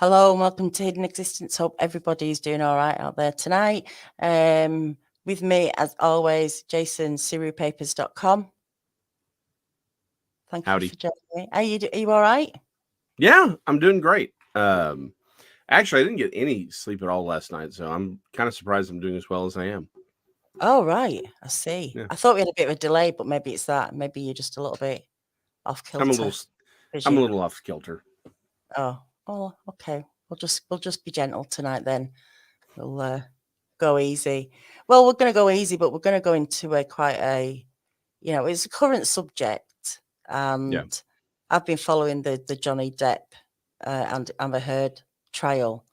Hello and welcome to Hidden Existence. Hope everybody's doing all right out there tonight. With me, as always, Jason, SiriPapers.com. Thank Howdy. you for joining me. Are you all right? Yeah, I'm doing great. Actually, I didn't get any sleep at all last night, so I'm kind of surprised I'm doing as well as I am. Oh, right. I see. Yeah. I thought we had a bit of a delay, but maybe it's that. Maybe you're just a little bit off kilter. I'm a little off kilter. Oh, okay. We'll just be gentle tonight then. We'll go easy. Well, we're going to go easy, but we're going to go into it's a current subject, and Yeah. I've been following the Johnny Depp and Amber Heard trial.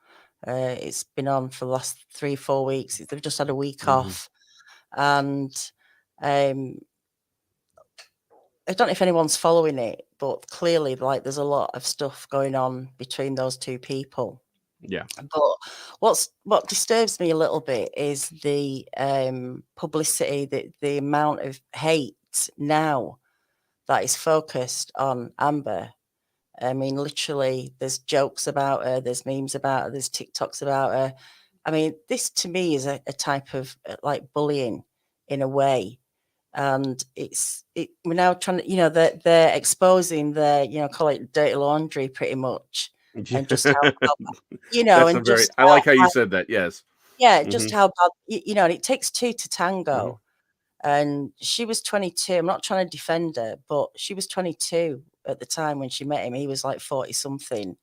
It's been on for the last 3-4 weeks. They've just had a week off, and I don't know if anyone's following it, but clearly, like, there's a lot of stuff going on between those two people. Yeah. But what disturbs me a little bit is the publicity, the amount of hate now that is focused on Amber. I mean, literally, there's jokes about her, there's memes about her, there's TikToks about her. I mean, this to me is a type of like bullying in a way. And we're now trying to, they're exposing their, call it dirty laundry pretty much. And just how I like how you said that. Yes. Yeah, just how bad, and it takes two to tango. And she was 22. I'm not trying to defend her, but she was 22 at the time when she met him. He was like 40 something.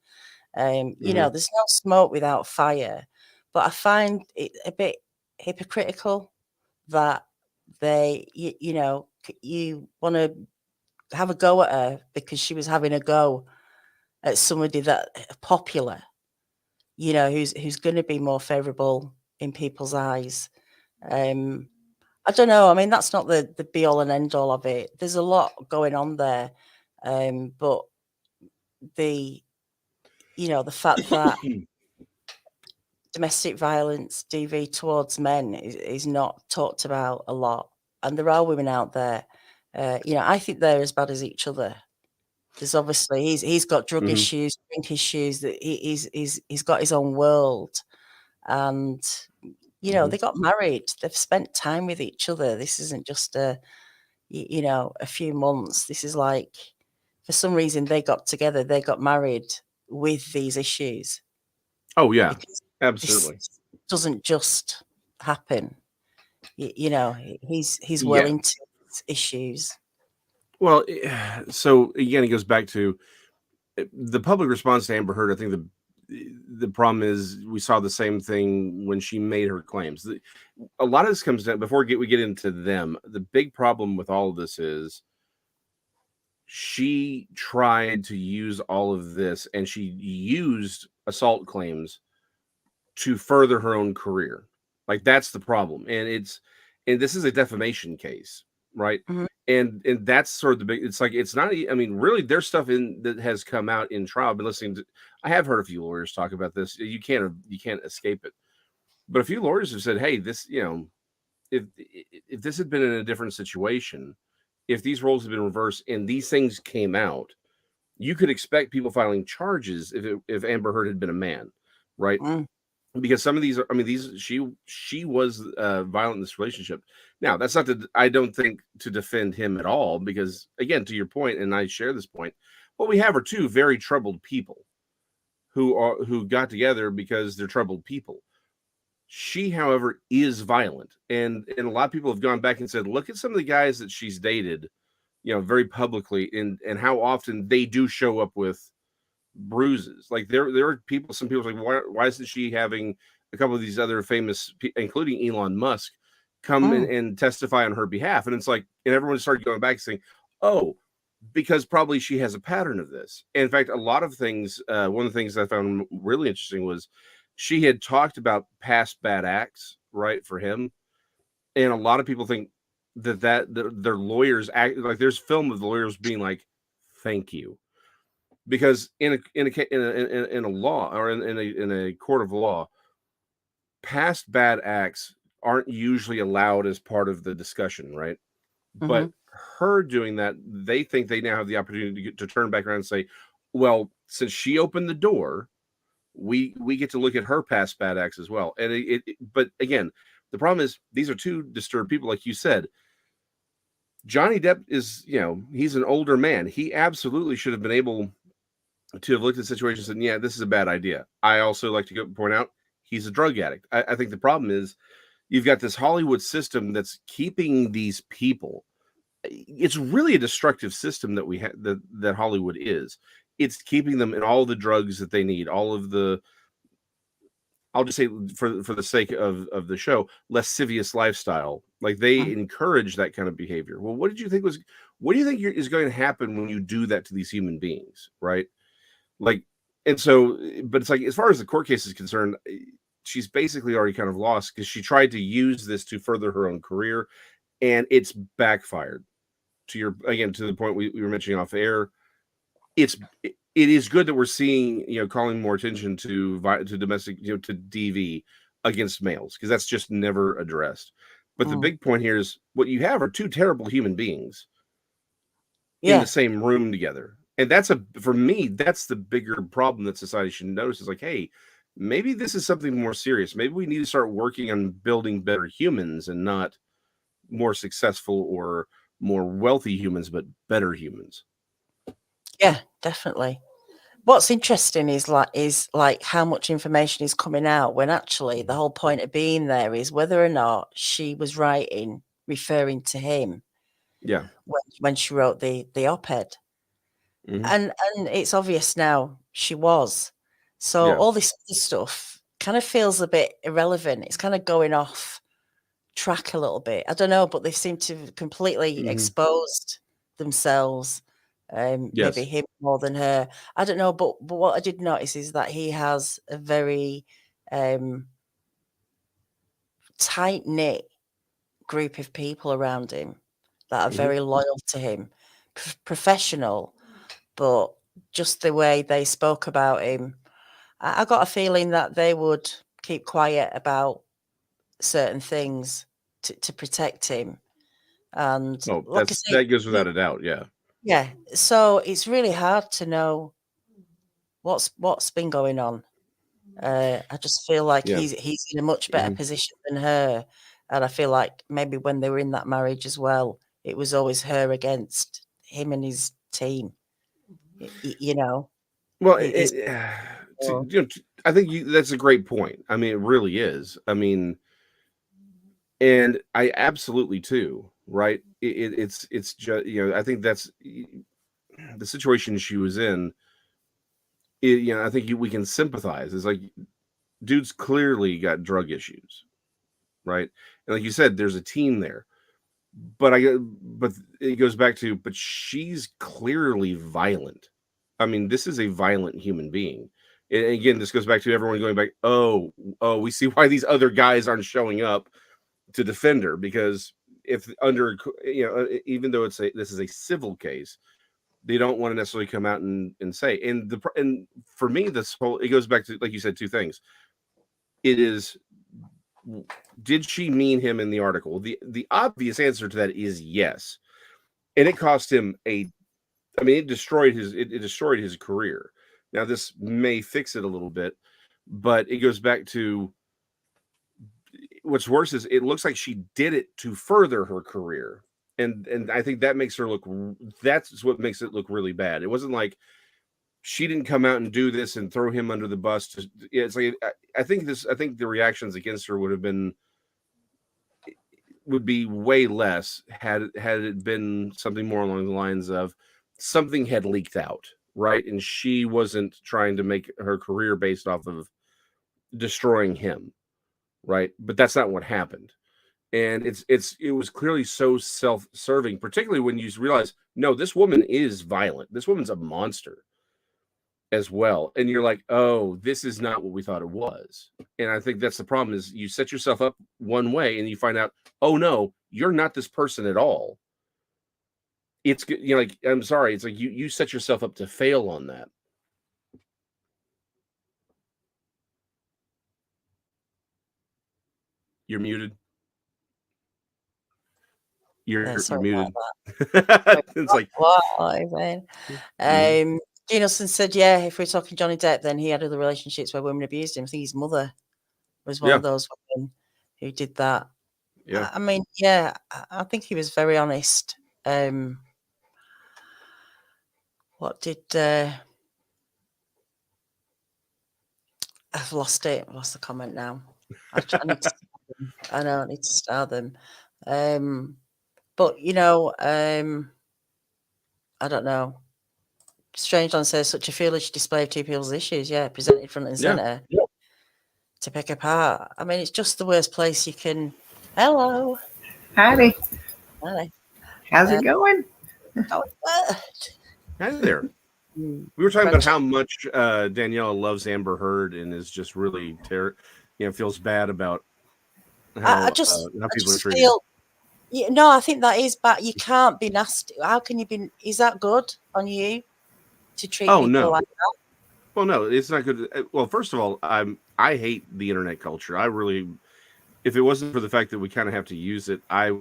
There's no smoke without fire. But I find it a bit hypocritical that you want to have a go at her because she was having a go at somebody that popular, who's going to be more favorable in people's eyes. I don't know. I mean, that's not the be all and end all of it. There's a lot going on there. But the fact that domestic violence, DV towards men is not talked about a lot. And there are women out there, I think they're as bad as each other. There's obviously, he's got drug issues, drink issues, that he's got his own world. And they got married. They've spent time with each other. This isn't just a few months. This is like, for some reason, they got together. They got married with these issues. Oh yeah, because absolutely. This doesn't just happen. He's well into issues. Well, so again, it goes back to the public response to Amber Heard. I think the problem is we saw the same thing when she made her claims. A lot of this comes down, before we get into them, the big problem with all of this is she tried to use all of this, and she used assault claims to further her own career. Like, that's the problem. And this is a defamation case, right? And that's sort of the big, it's like, it's not, I mean, really, there's stuff that has come out in trial. I've been listening to, I have heard a few lawyers talk about this. You can't escape it. But a few lawyers have said, hey, this, if this had been in a different situation, if these roles had been reversed and these things came out, you could expect people filing charges if Amber Heard had been a man, right? Because some of these are, I mean, she was violent in this relationship. Now, that's not I don't think to defend him at all, because again, to your point, and I share this point, what we have are two very troubled people who got together because they're troubled people. She, however, is violent, and a lot of people have gone back and said, look at some of the guys that she's dated, very publicly, and how often they do show up with bruises. Like, there are some people like, why isn't she having a couple of these other famous, including Elon Musk, come and testify on her behalf? And it's like, and everyone started going back and saying, oh, because probably she has a pattern of this. And in fact, a lot of things, one of the things I found really interesting was she had talked about past bad acts, right, for him. And a lot of people think that their lawyers act like, there's film of the lawyers being like, thank you. Because in a law, or in a court of law, past bad acts aren't usually allowed as part of the discussion, right? But her doing that, they think they now have the opportunity to turn back around and say, well, since she opened the door, we get to look at her past bad acts as well. And but again, the problem is these are two disturbed people, like you said. Johnny Depp is, he's an older man. He absolutely should have been able to have looked at situations and, yeah, this is a bad idea. I also like to point out he's a drug addict. I think the problem is you've got this Hollywood system that's keeping these people. It's really a destructive system that we have, that Hollywood is. It's keeping them in all the drugs that they need, all of the, I'll just say for the sake of the show, lascivious lifestyle. Like they encourage that kind of behavior. Well, what do you think is going to happen when you do that to these human beings, right? Like, and so, but it's like, as far as the court case is concerned, she's basically already kind of lost because she tried to use this to further her own career, and it's backfired. To the point we were mentioning off air, it is good that we're seeing, calling more attention to domestic, to DV against males, because that's just never addressed. But the big point here is what you have are two terrible human beings in the same room together. And for me, that's the bigger problem that society should notice, is like, hey, maybe this is something more serious. Maybe we need to start working on building better humans and not more successful or more wealthy humans, but better humans. Yeah, definitely. What's interesting is like how much information is coming out when actually the whole point of being there is whether or not she was writing referring to him. Yeah. When she wrote the op-ed. And it's obvious now she was. So all this other stuff kind of feels a bit irrelevant. It's kind of going off track a little bit. I don't know, but they seem to have completely exposed themselves. Maybe him more than her. I don't know, but what I did notice is that he has a very tight-knit group of people around him that are very loyal to him, professional, but just the way they spoke about him, I got a feeling that they would keep quiet about certain things to protect him. And like I say, that goes without a doubt. Yeah. So it's really hard to know what's been going on. I just feel like he's in a much better position than her. And I feel like maybe when they were in that marriage as well, it was always her against him and his team. Well, I think that's a great point. I mean, it really is. I mean, and I absolutely too, right? It's just, I think that's the situation she was in. I think we can sympathize. It's like, dude's clearly got drug issues, right? And like you said, there's a team there. But it goes back to, but she's clearly violent. I mean, this is a violent human being. And again, this goes back to everyone going back, oh, we see why these other guys aren't showing up to defend her, because if even though this is a civil case, they don't want to necessarily come out and say. And for me, it goes back to, like you said, two things. It is, did she mean him in the article? The obvious answer to that is yes. And it cost him it destroyed his career. Now, this may fix it a little bit, but it goes back to, what's worse is it looks like she did it to further her career. And I think that's what makes it look really bad. It wasn't like she didn't come out and do this and throw him under the bus. It's like, I think the reactions against her would be way less had it been something more along the lines of something had leaked out, right? And she wasn't trying to make her career based off of destroying him, right? But that's not what happened. And it was clearly so self-serving, particularly when you realize, no, this woman is violent. This woman's a monster as well. And you're like, oh, this is not what we thought it was. And I think that's the problem, is you set yourself up one way and you find out, oh no, you're not this person at all. It's, like, I'm sorry, it's like you set yourself up to fail on that. You're muted. You're muted. It's like, what is it? Genelson said, yeah, if we're talking Johnny Depp, then he had other relationships where women abused him. I think his mother was one of those women who did that. Yeah. I mean, yeah, I think he was very honest. What did I've lost it. I've lost the comment now. I need to I know I need to star them. But you know, I don't know. Strangeland says such a foolish display of two people's issues, presented front and center to pick apart. I mean, it's just the worst place you can. Hello. Howdy. Hi. How's it going? Hi there. We were talking about how much Daniela loves Amber Heard and is just really feels bad about how people are treated. No, I think that is bad. You can't be nasty. How can you be? Is that good on you to treat people like that? Well, no, it's not good. Well, first of all, I hate the internet culture. I really, if it wasn't for the fact that we kind of have to use it, I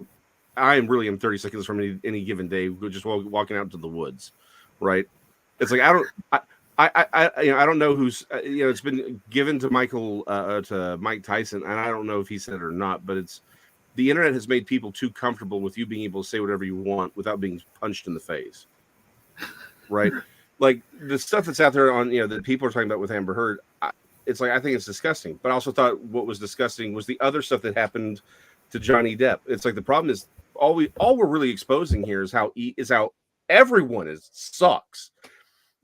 am really in 30 seconds from any given day just walking out into the woods, right? It's like I don't know who's it's been given to Mike Tyson, and I don't know if he said it or not, but the internet has made people too comfortable with you being able to say whatever you want without being punched in the face, right? Like the stuff that's out there on that people are talking about with Amber Heard, it's like I think it's disgusting. But I also thought what was disgusting was the other stuff that happened to Johnny Depp. It's like the problem is all we're really exposing here is how everyone sucks.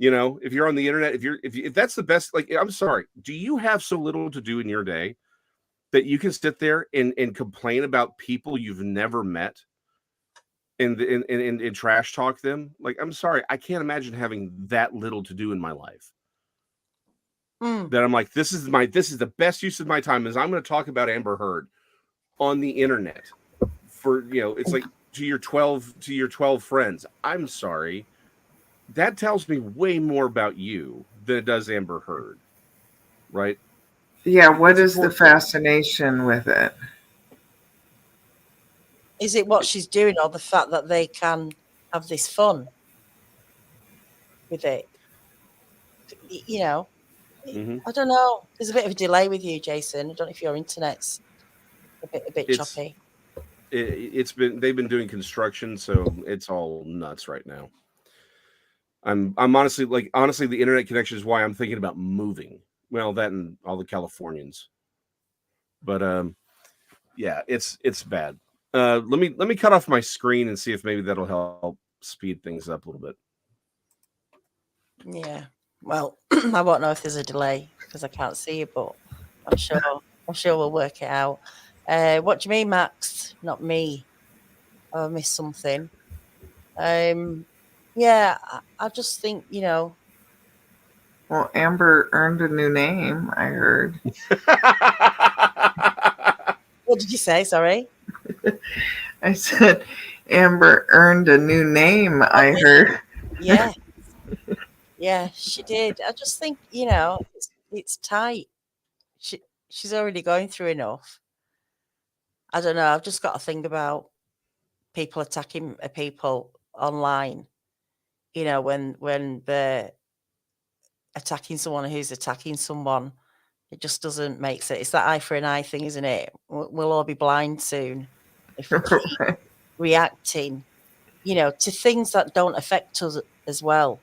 If you're on the internet, if that's the best, like, I'm sorry, do you have so little to do in your day that you can sit there and complain about people you've never met and trash talk them? Like, I'm sorry, I can't imagine having that little to do in my life. That I'm like, this is the best use of my time is I'm going to talk about Amber Heard on the internet for it's like to your 12 friends. I'm sorry. That tells me way more about you than it does Amber Heard, right? Yeah, what is the fascination with it? Is it what she's doing or the fact that they can have this fun with it? I don't know. There's a bit of a delay with you, Jason. I don't know if your internet's a bit choppy. They've been doing construction, so it's all nuts right now. I'm honestly the internet connection is why I'm thinking about moving. Well, that and all the Californians. But yeah, it's bad. Let me cut off my screen and see if maybe that'll help speed things up a little bit. Yeah. Well, I won't know if there's a delay because I can't see you, but I'm sure we'll work it out. What do you mean, Max? Not me. I missed something. Yeah, I just think, Well, Amber earned a new name, I heard. What did you say? Sorry. I said Amber earned a new name, I heard. Yeah. Yeah, she did. I just think, it's tight. She's already going through enough. I don't know. I've just got to think about people attacking people online. When they're attacking someone who's attacking someone, it just doesn't make sense. It's that eye for an eye thing, isn't it? We'll all be blind soon if we keep reacting, to things that don't affect us as well.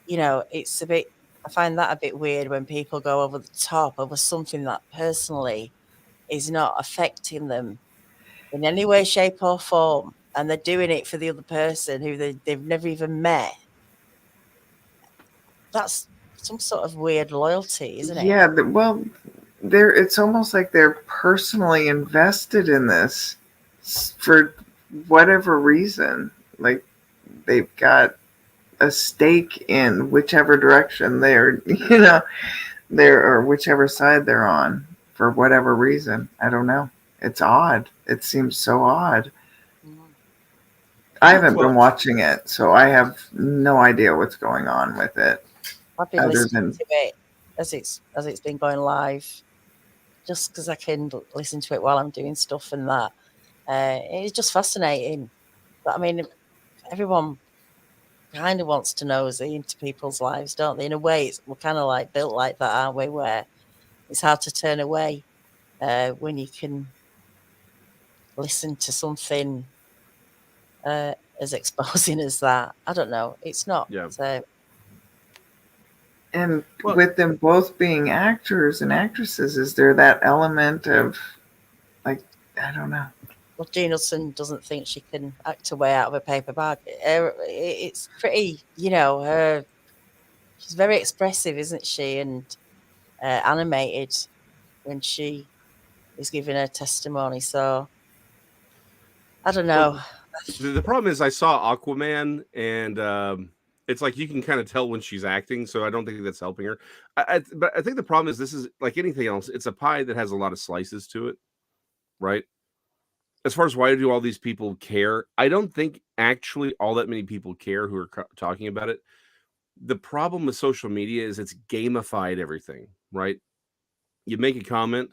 It's a bit. I find that a bit weird when people go over the top over something that personally is not affecting them in any way, shape, or form, and they're doing it for the other person who they've never even met. That's some sort of weird loyalty, isn't it? Yeah, well, it's almost like they're personally invested in this for whatever reason. Like they've got a stake in whichever direction they're or whichever side they're on for whatever reason. I don't know. It's odd. It seems so odd. I haven't been watching it, so I have no idea what's going on with it. I've been listening to it as it's been going live, just because I can listen to it while I'm doing stuff and that. It's just fascinating. But I mean, everyone kind of wants to nosy into people's lives, don't they? In a way, we're kind of like built like that, aren't we? Where it's hard to turn away when you can listen to something as exposing as that. I don't know. It's not. Yeah. And Well- with them both being actors and actresses, is there that element of, like, I don't know. Well, Jean Hudson doesn't think she can act her way out of a paper bag. It's pretty, she's very expressive, isn't she? And animated when she is giving her testimony. So I don't know. The problem is I saw Aquaman, and it's like you can kind of tell when she's acting, so I don't think that's helping her. But I think the problem is this is like anything else. It's a pie that has a lot of slices to it, right? As far as why do all these people care, I don't think actually all that many people care who are talking about it. The problem with social media is it's gamified everything, right? You make a comment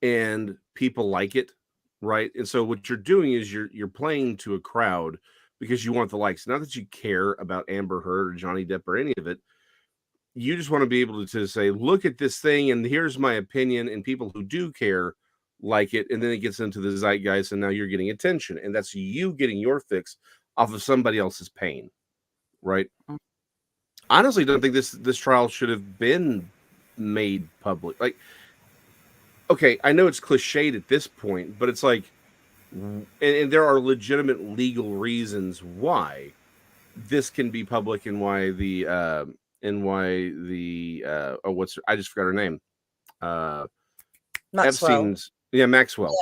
and people like it, right? And so what you're doing is you're playing to a crowd because you want the likes. Not that you care about Amber Heard or Johnny Depp or any of it. You just want to be able to say, look at this thing, and here's my opinion. And people who do care like it, and then it gets into the zeitgeist, and now you're getting attention, and that's you getting your fix off of somebody else's pain, right? Honestly, don't think this trial should have been made public. Like, okay, I know it's cliched at this point, but it's like, and there are legitimate legal reasons why this can be public, and why the I just forgot her name. Maxwell. Epstein's, Maxwell.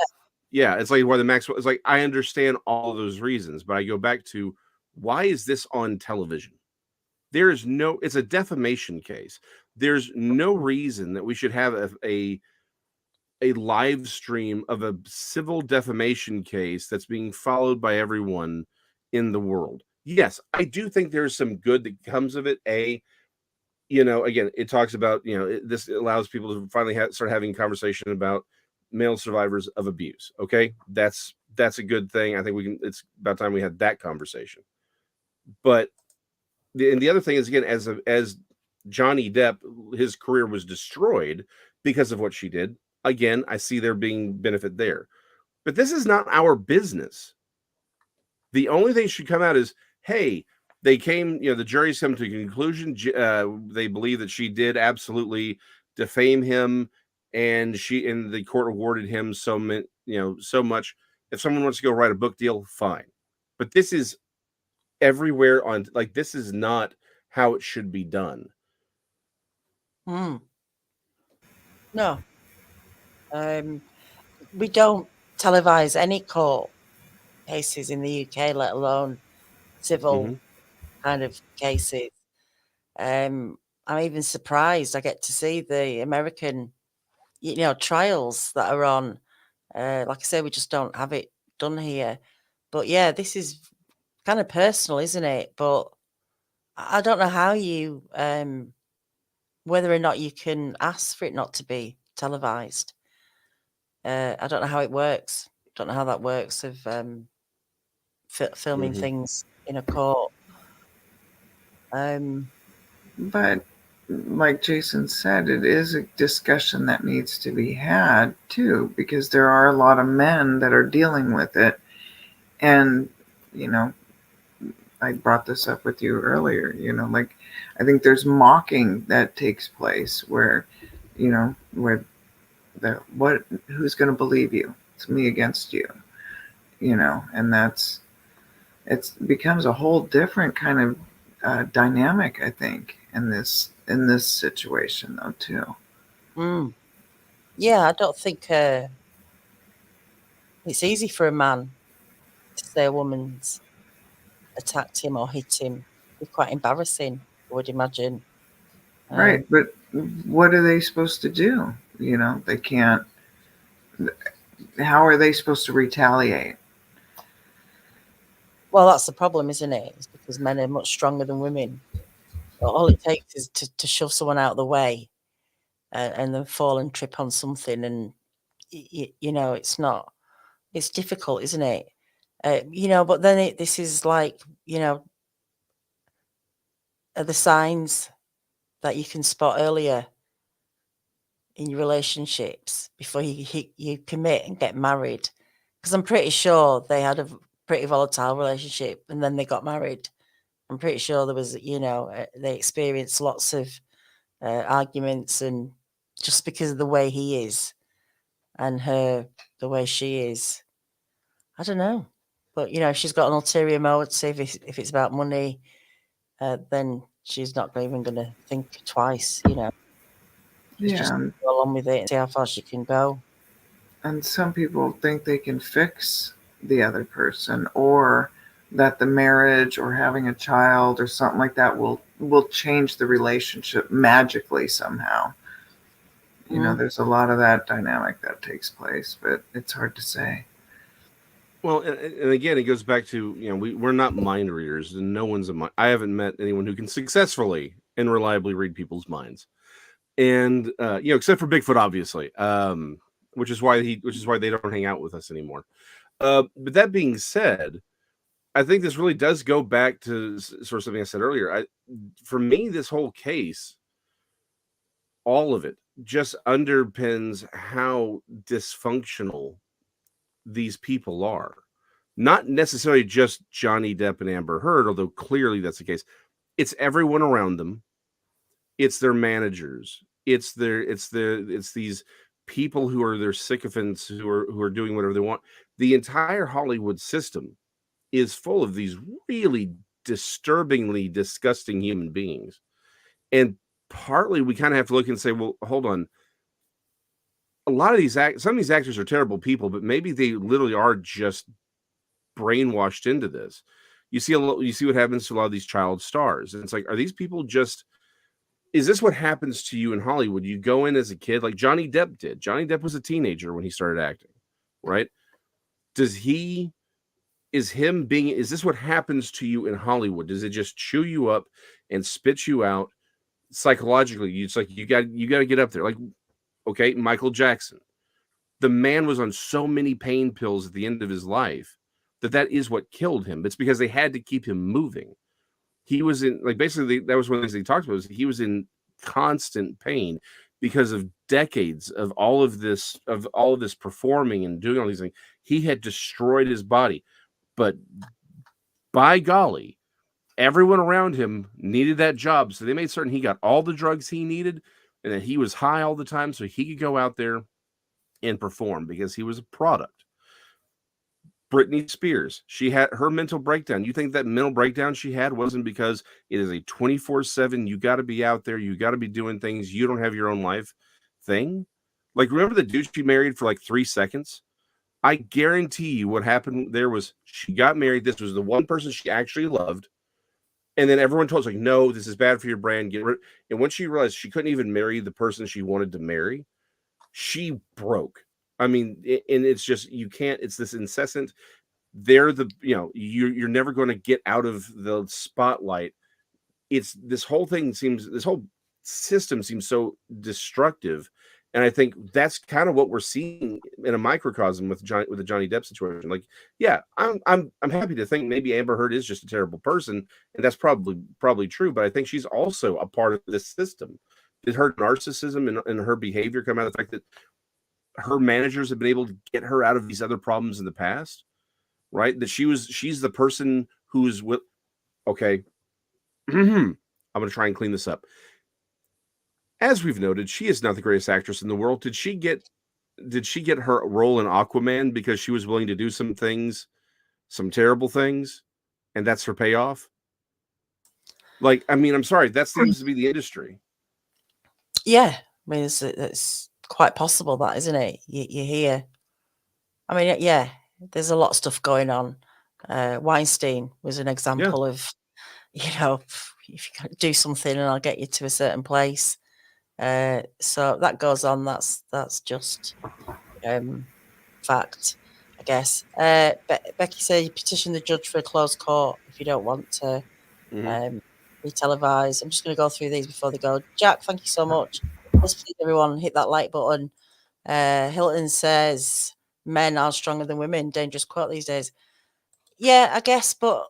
Yeah, it's like why the Maxwell. It's like I understand all of those reasons, but I go back to why is this on television? There is no. It's a defamation case. There's no reason that we should have a live stream of a civil defamation case that's being followed by everyone in the world. Yes, I do think there's some good that comes of it. Again, it talks about, this allows people to finally start having a conversation about male survivors of abuse. Okay, that's a good thing. I think it's about time we had that conversation. But the other thing is, again, as Johnny Depp, his career was destroyed because of what she did. Again, I see there being benefit there. But this is not our business. The only thing should come out is, hey, they came, the jury's come to a conclusion. They believe that she did absolutely defame him, and the court awarded him so much. If someone wants to go write a book deal, fine. But this is everywhere on, like, this is not how it should be done. No. We don't televise any court cases in the UK, let alone civil kind of cases. I'm even surprised I get to see the American, trials that are on. Like I say, we just don't have it done here. But yeah, this is kind of personal, isn't it? But I don't know how you, whether or not you can ask for it not to be televised. I don't know how it works. Don't know how that works of filming things in a court. But like Jason said, it is a discussion that needs to be had too, because there are a lot of men that are dealing with it. And, I brought this up with you earlier, like, I think there's mocking that takes place where, who's going to believe you? It's me against you, and it becomes a whole different kind of dynamic, I think, in this situation though too. Yeah, I don't think it's easy for a man to say a woman's attacked him or hit him. It'd be quite embarrassing, I would imagine. Right, but what are they supposed to do? They can't. How are they supposed to retaliate? Well, that's the problem, isn't it? It's because men are much stronger than women. But all it takes is to shove someone out of the way and then fall and trip on something. And, it's difficult, isn't it? But then this is like, are the signs that you can spot earlier in your relationships before you commit and get married? Because I'm pretty sure they had a pretty volatile relationship and then they got married. I'm pretty sure there was, they experienced lots of arguments, and just because of the way he is and the way she is, I don't know. But, if she's got an ulterior motive, if it's about money, then she's not even going to think twice, She's just Yeah, go along with it and see how far she can go. and some people think they can fix the other person, or that the marriage or having a child or something like that will change the relationship magically somehow. There's a lot of that dynamic that takes place, but it's hard to say. Well, and again, it goes back to, we're not mind readers, and no one's I haven't met anyone who can successfully and reliably read people's minds, and except for Bigfoot, obviously, which is why they don't hang out with us anymore. But that being said, I think this really does go back to sort of something I said earlier. For me, this whole case, all of it, just underpins how dysfunctional these people are. Not necessarily just Johnny Depp and Amber Heard, although clearly that's the case. It's everyone around them. It's their managers. It's these people who are their sycophants who are doing whatever they want. The entire Hollywood system is full of these really disturbingly disgusting human beings. And partly we kind of have to look and say, well, hold on. A lot of some of these actors are terrible people, but maybe they literally are just brainwashed into this. You see what happens to a lot of these child stars, and it's like, are these people just? Is this what happens to you in Hollywood? You go in as a kid, like Johnny Depp did. Johnny Depp was a teenager when he started acting, right? Is this what happens to you in Hollywood? Does it just chew you up and spit you out psychologically? It's like you got to get up there. Like, okay, Michael Jackson. The man was on so many pain pills at the end of his life that is what killed him. It's because they had to keep him moving. He was in, like, basically that was one of the things he talked about, was he was in constant pain because of decades of all of this performing and doing all these things. He had destroyed his body. But by golly, everyone around him needed that job. So they made certain he got all the drugs he needed and that he was high all the time so he could go out there and perform because he was a product. Britney Spears, she had her mental breakdown. You think that mental breakdown she had wasn't because it is a 24/7, you got to be out there, you got to be doing things, you don't have your own life thing? Like, remember the dude she married for like 3 seconds? I guarantee you what happened there was she got married. This was the one person she actually loved. And then everyone told her, like, no, this is bad for your brand. Get rid. And once she realized she couldn't even marry the person she wanted to marry, she broke. I mean, and it's just, you can't, it's this incessant, you're never going to get out of the spotlight. This whole system seems so destructive. And I think that's kind of what we're seeing in a microcosm with the Johnny Depp situation. Like, yeah, I'm happy to think maybe Amber Heard is just a terrible person, and that's probably true. But I think she's also a part of this system. Did her narcissism and her behavior come out of the fact that her managers have been able to get her out of these other problems in the past? Right? That she's the person who's with. Okay, I'm going to try and clean this up. As we've noted, she is not the greatest actress in the world. Did she get her role in Aquaman because she was willing to do some things, some terrible things, and that's her payoff? Like, I mean, I'm sorry, that seems to be the industry. Yeah, I mean, it's quite possible that, isn't it? You hear. I mean, yeah, there's a lot of stuff going on. Weinstein was an example of, if you do something and I'll get you to a certain place. So that goes on. That's just fact, I guess. Becky said you petition the judge for a closed court if you don't want to be televised. I'm just going to go through these before they go. Jack, thank you so much. Let's please everyone hit that like button. Hilton says men are stronger than women. Dangerous quote these days. Yeah, I guess, but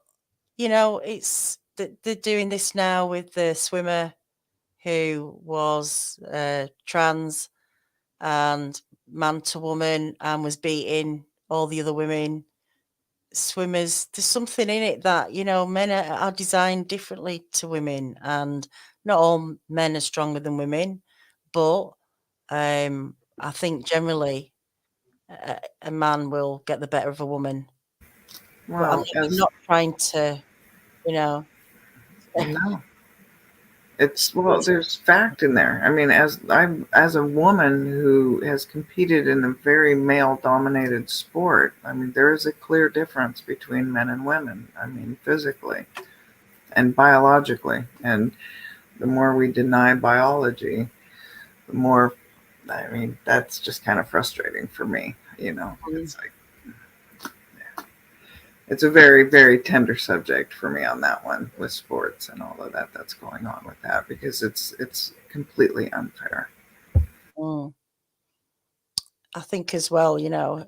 it's they're doing this now with the swimmer who was trans and man to woman and was beating all the other women swimmers. There's something in it that, you know, men are designed differently to women, and not all men are stronger than women, but I think generally a man will get the better of a woman. But Well, I'm not trying to, you know. no. There's fact in there. I mean, as a woman who has competed in a very male-dominated sport, I mean, there is a clear difference between men and women. I mean, physically and biologically. And the more we deny biology, the more, I mean, that's just kind of frustrating for me. You know, it's like, it's a very, very tender subject for me on that one with sports and all of that that's going on with that, because it's completely unfair. I think as well, you know,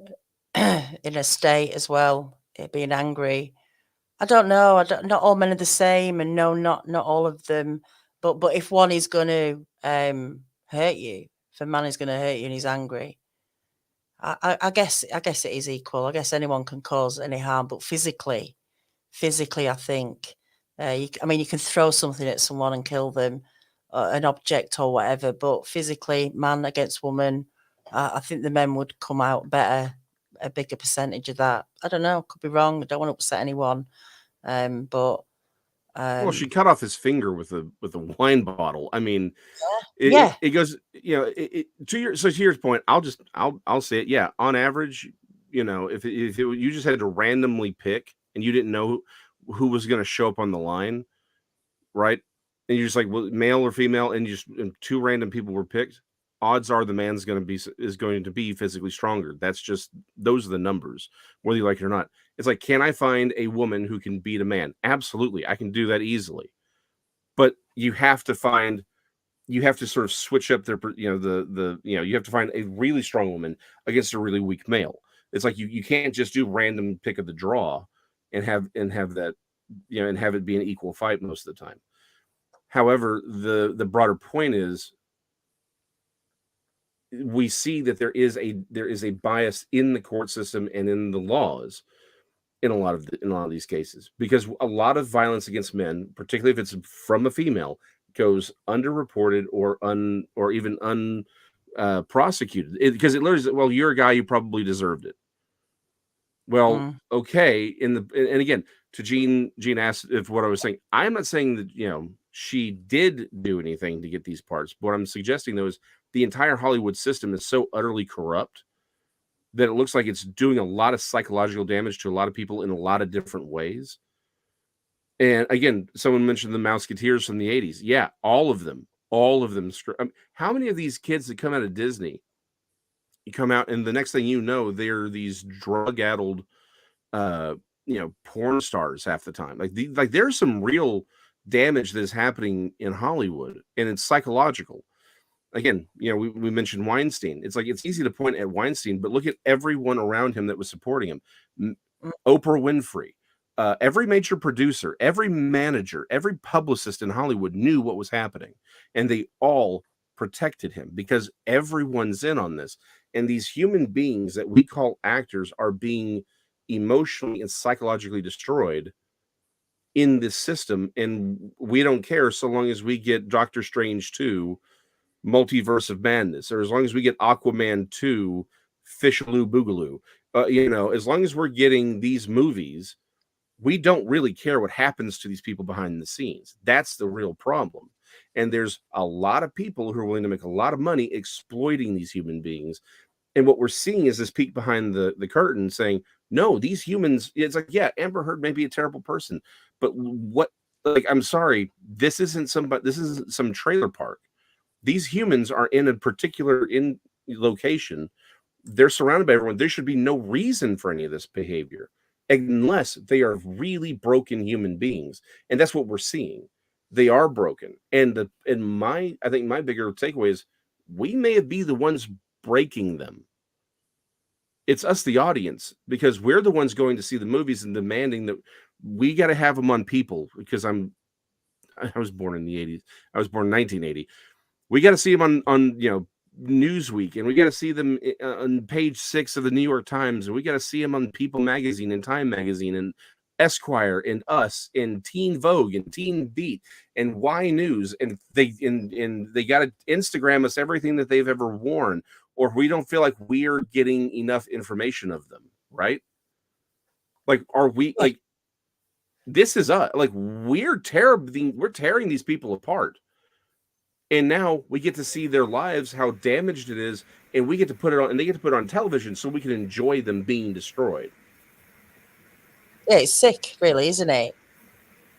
in a state as well, it being angry. I don't know. Not all men are the same, and no, not all of them. But if one is going to hurt you, if a man is going to hurt you and he's angry, I guess it is equal. I guess anyone can cause any harm, but physically, I think, I mean, you can throw something at someone and kill them, an object or whatever, but physically, man against woman, I think the men would come out better, a bigger percentage of that. I don't know, could be wrong. I don't want to upset anyone, but well, she cut off his finger with a wine bottle. I mean, yeah, it goes, you know, to your point. I'll say it. Yeah, on average, you know, if you just had to randomly pick and you didn't know who was going to show up on the line, right? And you're just like, well, male or female, and two random people were picked. Odds are the man's going to be physically stronger. That's just, those are the numbers, whether you like it or not. It's like, can I find a woman who can beat a man? Absolutely, I can do that easily. But you have to sort of switch up their, you know, you have to find a really strong woman against a really weak male. It's like you can't just do random pick of the draw and have that, you know, and have it be an equal fight most of the time. However, the broader point is, we see that there is a bias in the court system and in the laws in a lot of these cases, because a lot of violence against men, particularly if it's from a female, goes underreported or even prosecuted, because it literally, well, you're a guy, you probably deserved it. Well, okay, and again, to Gene asked if what I was saying, I'm not saying that, you know, she did do anything to get these parts. What I'm suggesting, though, is the entire Hollywood system is so utterly corrupt that it looks like it's doing a lot of psychological damage to a lot of people in a lot of different ways. And again, someone mentioned the Mouseketeers from the 80s. Yeah, all of them. How many of these kids that come out of Disney, you come out and the next thing you know, they're these drug-addled, you know, porn stars half the time. Like there's some real damage that is happening in Hollywood, and it's psychological. Again, you know, we mentioned Weinstein. It's like, it's easy to point at Weinstein, but look at everyone around him that was supporting him. Oprah Winfrey, every major producer, every manager, every publicist in Hollywood knew what was happening, and they all protected him because everyone's in on this. And these human beings that we call actors are being emotionally and psychologically destroyed in this system, and we don't care so long as we get Doctor Strange 2 Multiverse of Madness, or as long as we get Aquaman 2 Fishaloo Boogaloo. You know, as long as we're getting these movies, we don't really care what happens to these people behind the scenes. That's the real problem. And there's a lot of people who are willing to make a lot of money exploiting these human beings. And what we're seeing is this peek behind the curtain saying, no, these humans, it's like, yeah, Amber Heard may be a terrible person, but what, like, I'm sorry, this isn't some trailer park. These humans are in a particular location. They're surrounded by everyone. There should be no reason for any of this behavior unless they are really broken human beings. And that's what we're seeing. They are broken. And I think my bigger takeaway is, we may be the ones breaking them. It's us, the audience, because we're the ones going to see the movies and demanding that we got to have them on People, because I was born in the 80s. I was born in 1980. We got to see them on Newsweek, and we got to see them on page 6 of the New York Times, and we got to see them on People magazine and Time magazine and Esquire and Us and Teen Vogue and Teen Beat and Y News, and they got to Instagram us everything that they've ever worn, or we don't feel like we're getting enough information of them, right? Like, are we like, this is us, like, we're tearing these people apart. And now we get to see their lives, how damaged it is, and we get to put it on, and they get to put it on television so we can enjoy them being destroyed. Yeah, it's sick, really, isn't it?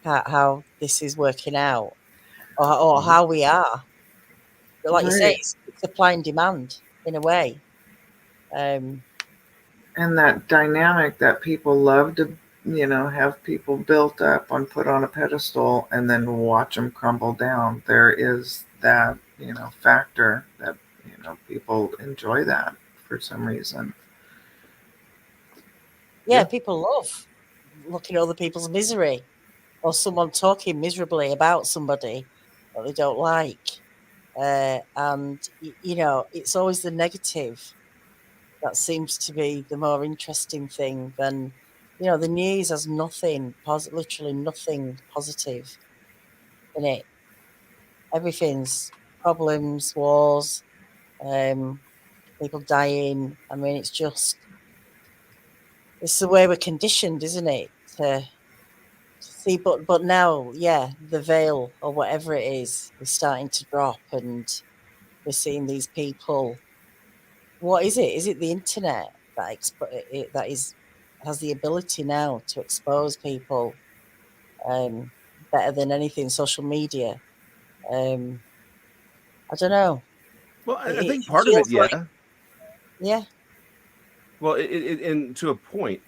How this is working out, or how we are. But like you say, it's supply and demand in a way. And that dynamic that people love to, have people built up and put on a pedestal and then watch them crumble down. There is that, factor that, people enjoy that for some reason. Yeah, people love looking at other people's misery, or someone talking miserably about somebody that they don't like. And, it's always the negative that seems to be the more interesting thing than, the news has nothing, literally nothing positive in it. Everything's problems, wars, people dying. I mean, it's the way we're conditioned, isn't it? To see, but now, yeah, the veil or whatever it is starting to drop, and we're seeing these people. What is it? Is it the internet that has the ability now to expose people better than anything? Social media. I don't know. Well, I think part of it, yeah. Yeah. Well, and to a point.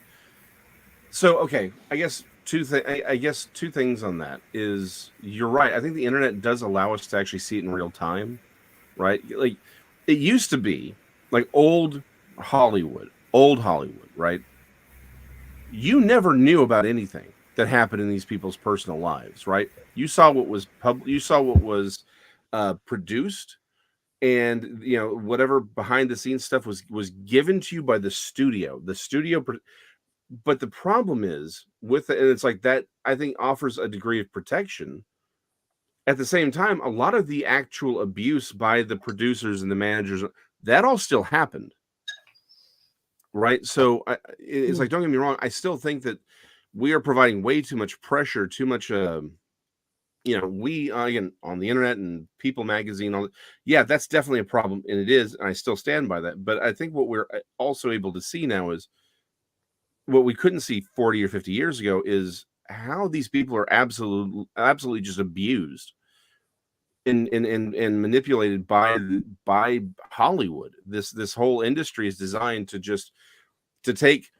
So, okay, I guess two things on that is, you're right. I think the internet does allow us to actually see it in real time, right? Like, it used to be like old Hollywood, right? You never knew about anything that happened in these people's personal lives, right? You saw what was produced, and whatever behind the scenes stuff was given to you by the studio. But the problem is with it, and it's like that, I think, offers a degree of protection. At the same time, a lot of the actual abuse by the producers and the managers, that all still happened, right? So it's like, don't get me wrong, I still think that we are providing way too much pressure, too much we again, on the internet and People magazine, yeah, that's definitely a problem, and it is, and I still stand by that. But I think what we're also able to see now is what we couldn't see 40 or 50 years ago, is how these people are absolutely just abused and manipulated by Hollywood. This whole industry is designed to take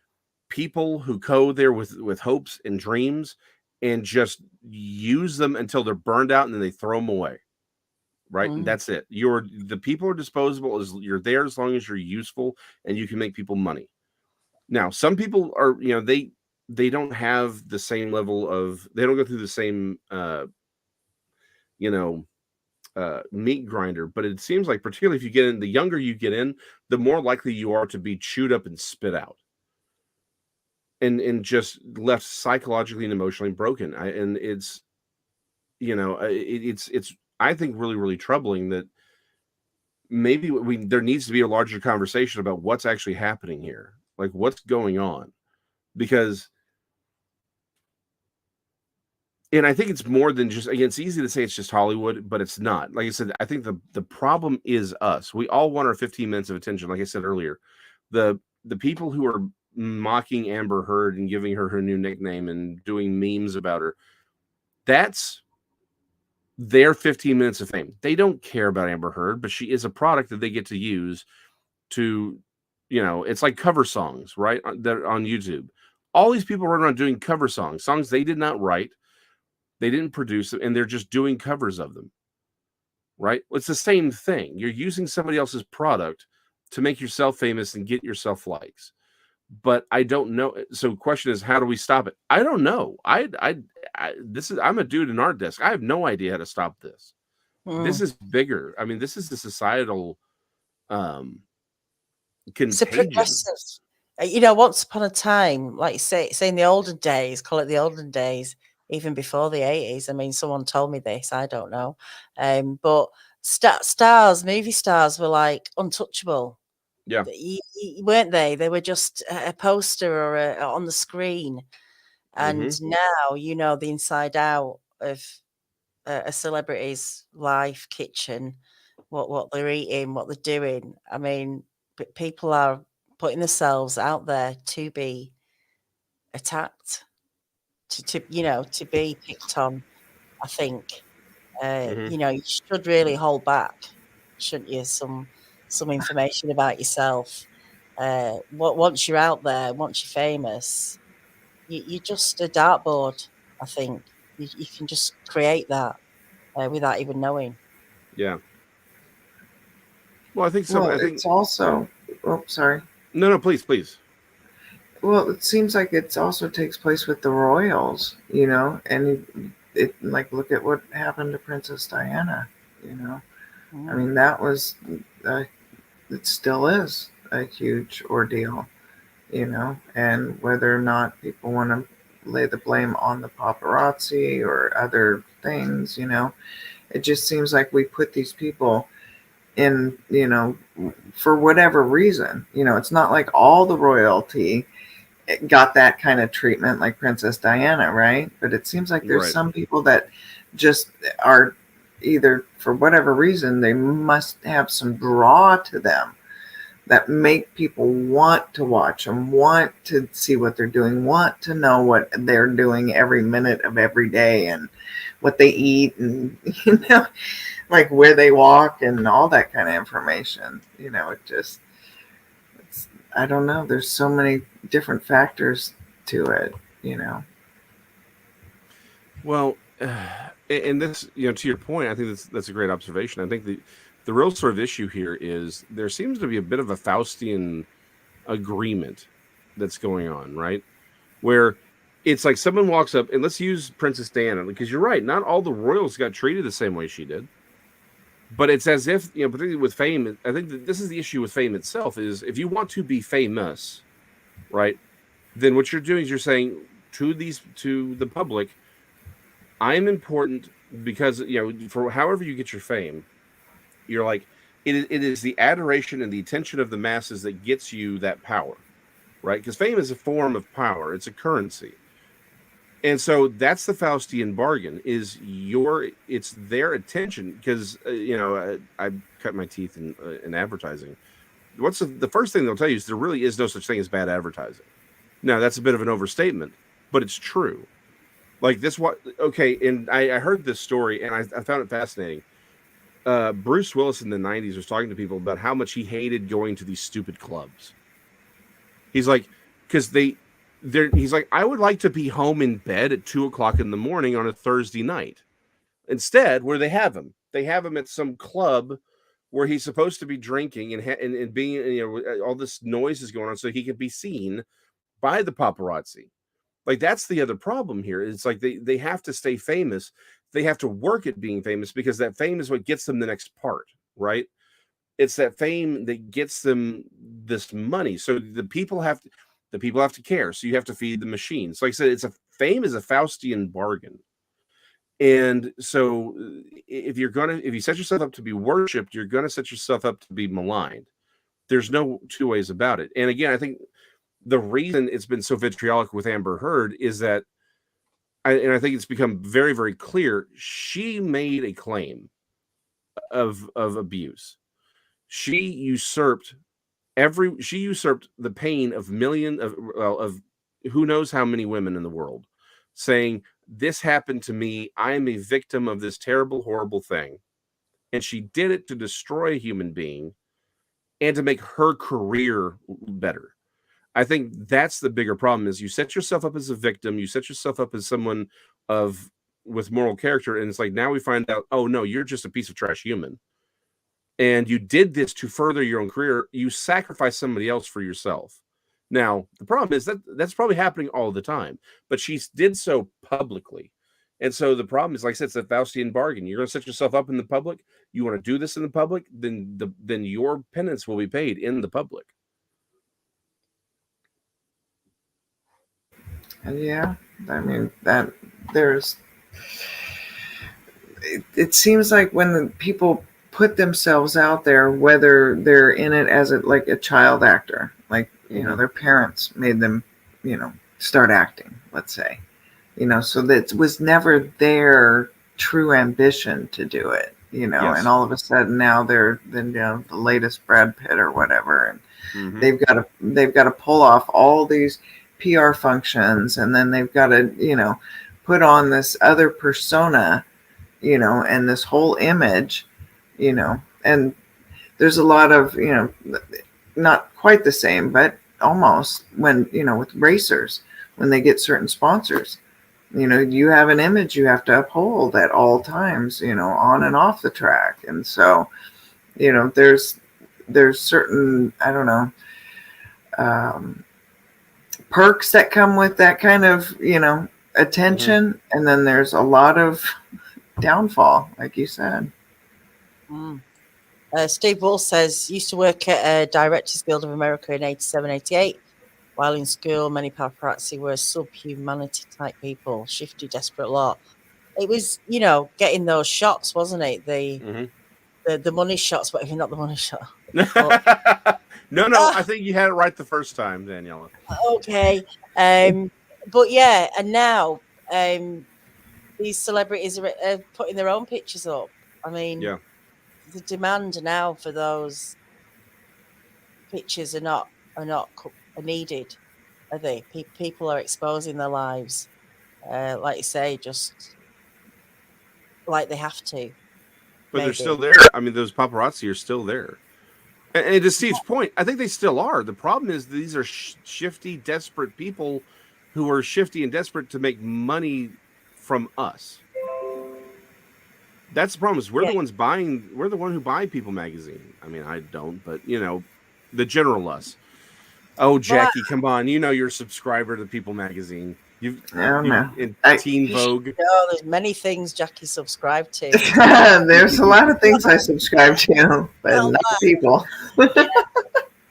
people who go there with hopes and dreams and just use them until they're burned out, and then they throw them away. Right. And that's it. The people are disposable. You're there as long as you're useful and you can make people money. Now, some people are, they don't have the same level of, they don't go through the same, meat grinder. But it seems like, particularly if you get in, the younger you get in, the more likely you are to be chewed up and spit out, and just left psychologically and emotionally broken. And it's, it's I think really, really troubling that maybe there needs to be a larger conversation about what's actually happening here, like what's going on, because. And I think it's more than just, again, it's easy to say it's just Hollywood, but it's not. Like I said, I think the problem is us. We all want our 15 minutes of attention. Like I said earlier, the people who are mocking Amber Heard and giving her new nickname and doing memes about her, that's their 15 minutes of fame. They don't care about Amber Heard, but she is a product that they get to use to, it's like cover songs, right? That are on YouTube. All these people run around doing cover songs they did not write. They didn't produce them, and they're just doing covers of them, right? It's the same thing. You're using somebody else's product to make yourself famous and get yourself likes. but I don't know. So question is, how do we stop it? I don't know. I'm a dude in art desk. I have no idea how to stop this. This is bigger. I mean, this is the societal It's a contagion. progressive. Once upon a time, like you say in the olden days, call it the olden days, even before the 80s. I mean, someone told me this, I don't know. But movie stars were like untouchable. Yeah. Weren't they? They were just a poster or on the screen. And now, the inside out of a celebrity's life, kitchen, what they're eating, what they're doing. I mean, people are putting themselves out there to be attacked, to be picked on. I think you should really hold back, shouldn't you? Some information about yourself. Once you're out there, once you're famous, you're just a dartboard. I think you can just create that without even knowing. Yeah. Well, I think so. Well, I think it's also. Oh, sorry. no, please. Well, it seems like it also takes place with the royals, and it like look at what happened to Princess Diana, I mean, that was, it still is a huge ordeal, and whether or not people want to lay the blame on the paparazzi or other things, it just seems like we put these people in, for whatever reason, it's not like all the royalty got that kind of treatment like Princess Diana, right? But it seems like there's some people that just are either, for whatever reason, they must have some draw to them that make people want to watch them, want to see what they're doing, want to know what they're doing every minute of every day and what they eat and, like where they walk and all that kind of information. It just, I don't know. There's so many different factors to it, Well, and this, to your point, I think that's a great observation. I think the real sort of issue here is there seems to be a bit of a Faustian agreement that's going on, right? Where it's like someone walks up, and let's use Princess Diana, because you're right, not all the royals got treated the same way she did. But it's as if, particularly with fame, I think that this is the issue with fame itself, is if you want to be famous, right, then what you're doing is you're saying to the public, I'm important because, for however you get your fame, you're like, it is the adoration and the attention of the masses that gets you that power, right? Because fame is a form of power. It's a currency. And so that's the Faustian bargain, it's their attention, because, I cut my teeth in advertising. What's the first thing they'll tell you is there really is no such thing as bad advertising. Now, that's a bit of an overstatement, but it's true. Like this, and I heard this story, and I found it fascinating. Bruce Willis in the 90s was talking to people about how much he hated going to these stupid clubs. He's like, because he's like, I would like to be home in bed at 2:00 in the morning on a Thursday night. Instead, where they have him at some club where he's supposed to be drinking and being, all this noise is going on so he can be seen by the paparazzi. Like, that's the other problem here. It's like they have to stay famous. They have to work at being famous because that fame is what gets them the next part, right? It's that fame that gets them this money. So the people have to care. So you have to feed the machines. Like I said, fame is a Faustian bargain. And so if you set yourself up to be worshipped, you're going to set yourself up to be maligned. There's no two ways about it. And again, I think the reason it's been so vitriolic with Amber Heard is that, I think it's become very, very clear, she made a claim of abuse. She usurped the pain of of who knows how many women in the world, saying, this happened to me. I am a victim of this terrible, horrible thing. And she did it to destroy a human being and to make her career better. I think that's the bigger problem, is you set yourself up as a victim. You set yourself up as someone with moral character. And it's like, now we find out, oh no, you're just a piece of trash human. And you did this to further your own career. You sacrifice somebody else for yourself. Now, the problem is that that's probably happening all the time, but she did so publicly. And so the problem is, like I said, it's a Faustian bargain. You're going to set yourself up in the public. You want to do this in the public, then your penance will be paid in the public. Yeah, I mean that there's. It seems like when the people put themselves out there, whether they're in it as a child actor, like their parents made them, start acting. Let's say, so that was never their true ambition to do it. Yes. And all of a sudden now they're the latest Brad Pitt or whatever, and they've got to pull off all these PR functions, and then they've got to put on this other persona, and this whole image, and there's a lot of not quite the same, but almost when with racers, when they get certain sponsors, you have an image you have to uphold at all times, on and off the track. And so there's certain, I don't know, perks that come with that kind of attention, and then there's a lot of downfall, like you said. Steve Wool says, used to work at Directors Guild of America in 87, 88. While in school, many paparazzi were subhumanity type people, shifty, desperate lot. It was, getting those shots, wasn't it? The money shots, but if not the money shot. No, I think you had it right the first time, Daniela. Okay. But yeah, and now these celebrities are putting their own pictures up. I mean, the demand now for those pictures are not needed, are they? People are exposing their lives, like you say, just like they have to. But maybe. They're still there. I mean, those paparazzi are still there. And to Steve's point, I think they still are. The problem is these are shifty, desperate people who are shifty and desperate to make money from us. That's the problem. Is we're the ones buying. We're the one who buy People magazine. I mean, I don't, but the general us. Oh, Jackie, come on! You're a subscriber to People magazine. In Teen Vogue. There's many things Jackie subscribed to. There's a lot of things I subscribe to, but not People.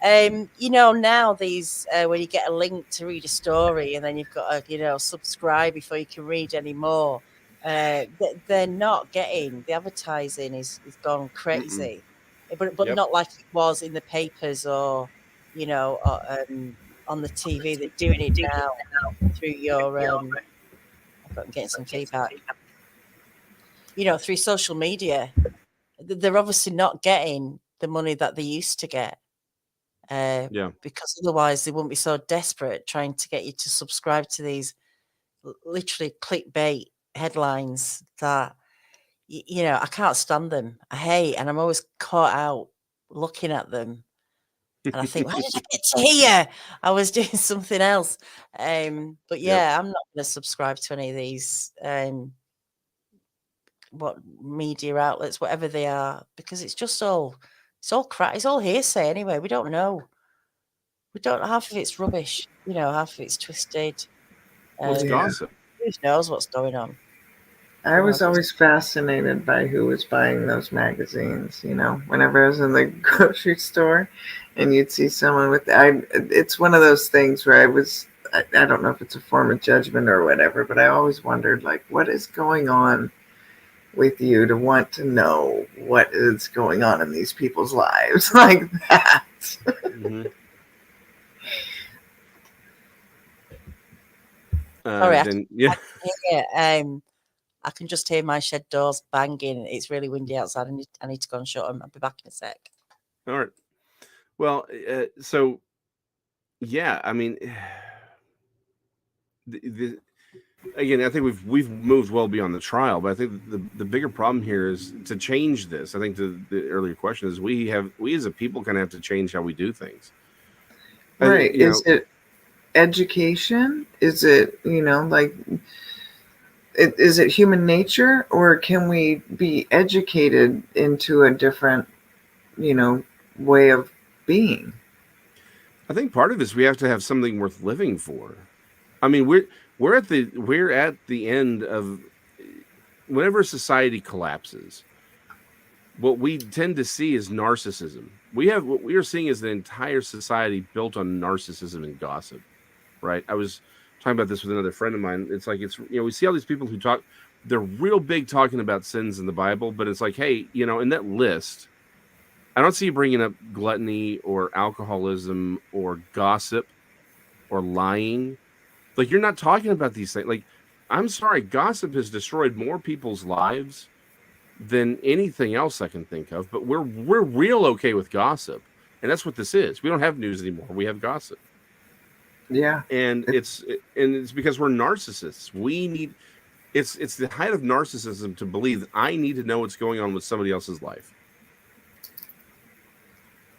Now these when you get a link to read a story, and then you've got to subscribe before you can read any more. They're not getting the advertising is gone crazy, but not like it was in the papers or on the TV. They're doing it now through your I'm getting some feedback. Through social media, they're obviously not getting the money that they used to get. Because otherwise they wouldn't be so desperate trying to get you to subscribe to these literally clickbait headlines that I can't stand them. I hate, and I'm always caught out looking at them, and I think, why did I get to here? I was doing something else. But I'm not going to subscribe to any of these what media outlets, whatever they are, because it's all crap. It's all hearsay anyway. We don't know. Half of it's rubbish. Half of it's twisted. It's gossip. Who knows what's going on? I was always fascinated by who was buying those magazines. Whenever I was in the grocery store, and you'd see someone with it's one of those things where I don't know if it's a form of judgment or whatever, but I always wondered, like, what is going on with you to want to know what is going on in these people's lives like that? Sorry, I can just hear my shed doors banging. It's really windy outside. I need to go and shut them. I'll be back in a sec. All right. Well, so yeah, I mean, again, I think we've moved well beyond the trial, but I think the bigger problem here is to change this. I think the earlier question is we as a people kind of have to change how we do things. Right? Is it education? Is it is it human nature, or can we be educated into a different way of being? I think part of it is we have to have something worth living for. I mean, we're at the end of whenever society collapses. What we tend to see is narcissism. What we are seeing is an entire society built on narcissism and gossip. Right? I was talking about this with another friend of mine. It's like we see all these people who talk. They're real big talking about sins in the Bible, but it's like, hey, in that list, I don't see you bringing up gluttony or alcoholism or gossip or lying. Like, you're not talking about these things. Like, I'm sorry, gossip has destroyed more people's lives than anything else I can think of. But we're real okay with gossip, and that's what this is. We don't have news anymore. We have gossip. Yeah, And it's because we're narcissists. It's the height of narcissism to believe that I need to know what's going on with somebody else's life.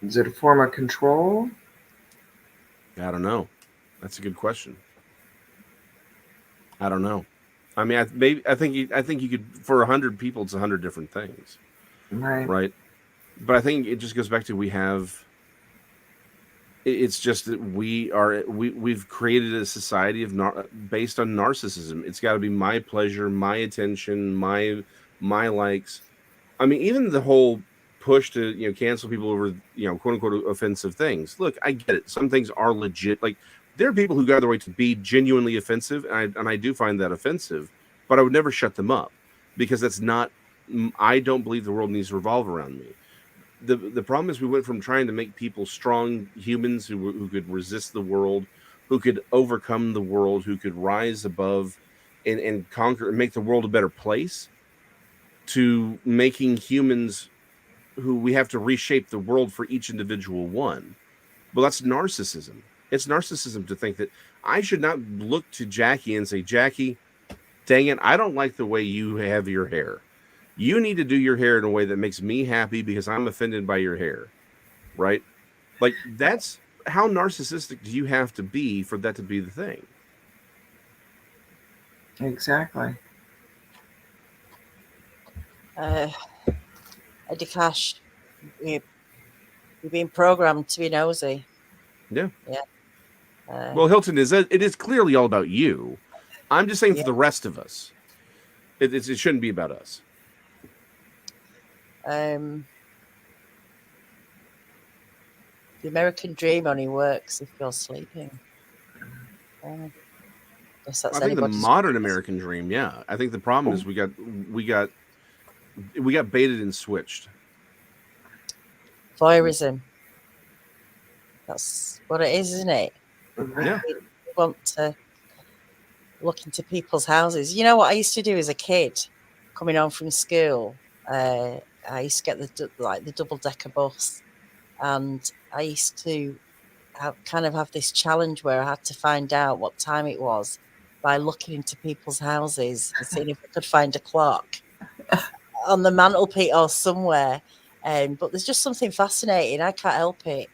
Is it a form of control? I don't know. That's a good question. I don't know. I mean, I think you could, for 100 people, it's 100 different things, right? But I think it just goes back to it's just that we've created a society based on narcissism. It's got to be my pleasure, my attention, my likes. I mean, even the whole push to cancel people over quote unquote offensive things. Look, I get it. Some things are legit. Like, there are people who got the right to be genuinely offensive, and I do find that offensive. But I would never shut them up, because that's not. I don't believe the world needs to revolve around me. The problem is we went from trying to make people strong humans who could resist the world, who could overcome the world, who could rise above and conquer and make the world a better place, to making humans who we have to reshape the world for each individual one. Well, that's narcissism. It's narcissism to think that I should not look to Jackie and say, Jackie, dang it, I don't like the way you have your hair. You need to do your hair in a way that makes me happy because I'm offended by your hair, right? Like, that's how narcissistic do you have to be for that to be the thing? Exactly. Eddie Cash, you're being programmed to be nosy. Yeah. Yeah. Well, Hilton, it is clearly all about you. I'm just saying for the rest of us, it shouldn't be about us. The American dream only works if you're sleeping. I think the modern American dream, yeah. I think the problem is we got baited and switched. Voyeurism. That's what it is, isn't it? Yeah. We want to look into people's houses. You know what I used to do as a kid, coming home from school? I used to get the double-decker bus, and I used to have this challenge where I had to find out what time it was by looking into people's houses and seeing if I could find a clock on the mantelpiece or somewhere. But there's just something fascinating. I can't help it.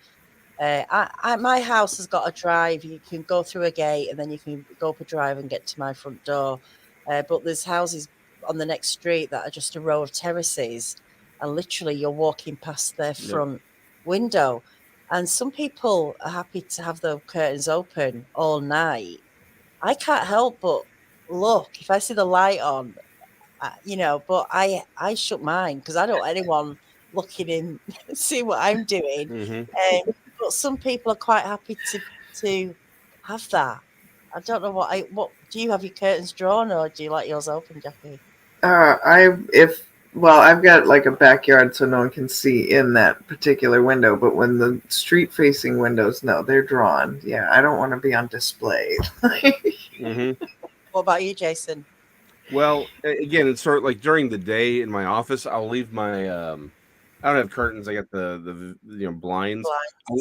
My house has got a drive. You can go through a gate and then you can go up a drive and get to my front door. But there's houses on the next street that are just a row of terraces, and literally you're walking past their front window. And some people are happy to have the curtains open all night. I can't help but look if I see the light on, but I shut mine because I don't want anyone looking in, see what I'm doing. Mm-hmm. But some people are quite happy to have that. I don't know what do you have your curtains drawn, or do you like yours open, Jackie? I've got like a backyard so no one can see in that particular window, but when the street facing windows, no, they're drawn. Yeah, I don't want to be on display. Mm-hmm. What about you, Jason? Well, again, it's sort of like during the day in my office, I'll leave my I don't have curtains. I got the blinds.